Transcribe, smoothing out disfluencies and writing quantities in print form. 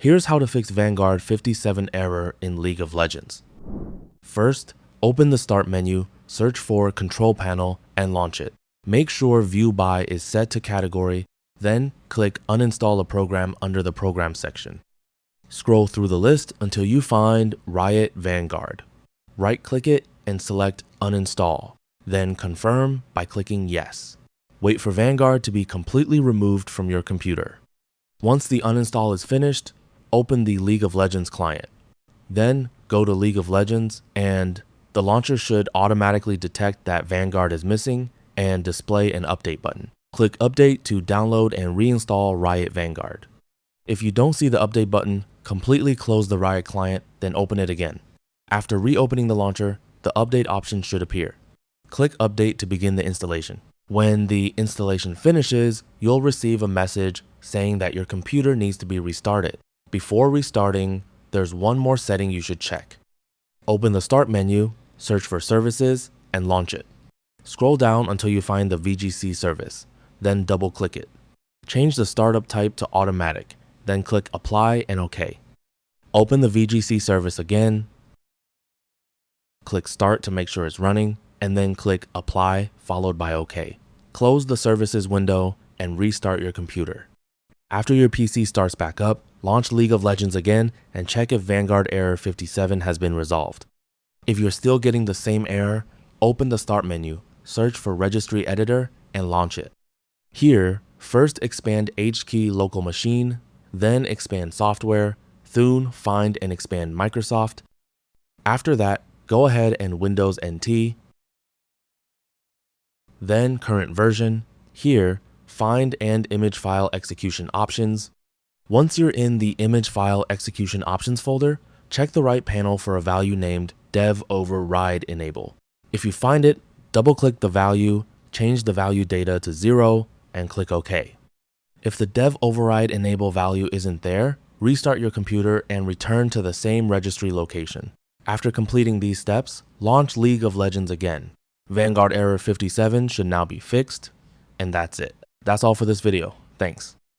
Here's how to fix Vanguard 57 error in League of Legends. First, open the Start menu, search for Control Panel, and launch it. Make sure View By is set to Category, then click Uninstall a Program under the Program section. Scroll through the list until you find Riot Vanguard. Right-click it and select Uninstall, then confirm by clicking Yes. Wait for Vanguard to be completely removed from your computer. Once the uninstall is finished, open the League of Legends client. Then go to League of Legends and the launcher should automatically detect that Vanguard is missing and display an update button. Click Update to download and reinstall Riot Vanguard. If you don't see the update button, completely close the Riot client, then open it again. After reopening the launcher, the update option should appear. Click Update to begin the installation. When the installation finishes, you'll receive a message saying that your computer needs to be restarted. Before restarting, there's one more setting you should check. Open the Start menu, search for Services, and launch it. Scroll down until you find the VGC service, then double-click it. Change the startup type to Automatic, then click Apply and OK. Open the VGC service again, click Start to make sure it's running, and then click Apply followed by OK. Close the Services window and restart your computer. After your PC starts back up, launch League of Legends again and check if Vanguard Error 57 has been resolved. If you're still getting the same error, open the Start menu, search for Registry Editor, and launch it. Here, first expand HKey Local Machine, then expand Software, Thune, Find, and expand Microsoft. After that, go ahead and Windows NT, then Current Version. Here, find and Image File Execution Options. Once you're in the Image File Execution Options folder, check the right panel for a value named Dev Override Enable. If you find it, double-click the value, change the value data to 0, and click OK. If the Dev Override Enable value isn't there, restart your computer and return to the same registry location. After completing these steps, launch League of Legends again. Vanguard Error 57 should now be fixed, and that's it. That's all for this video. Thanks.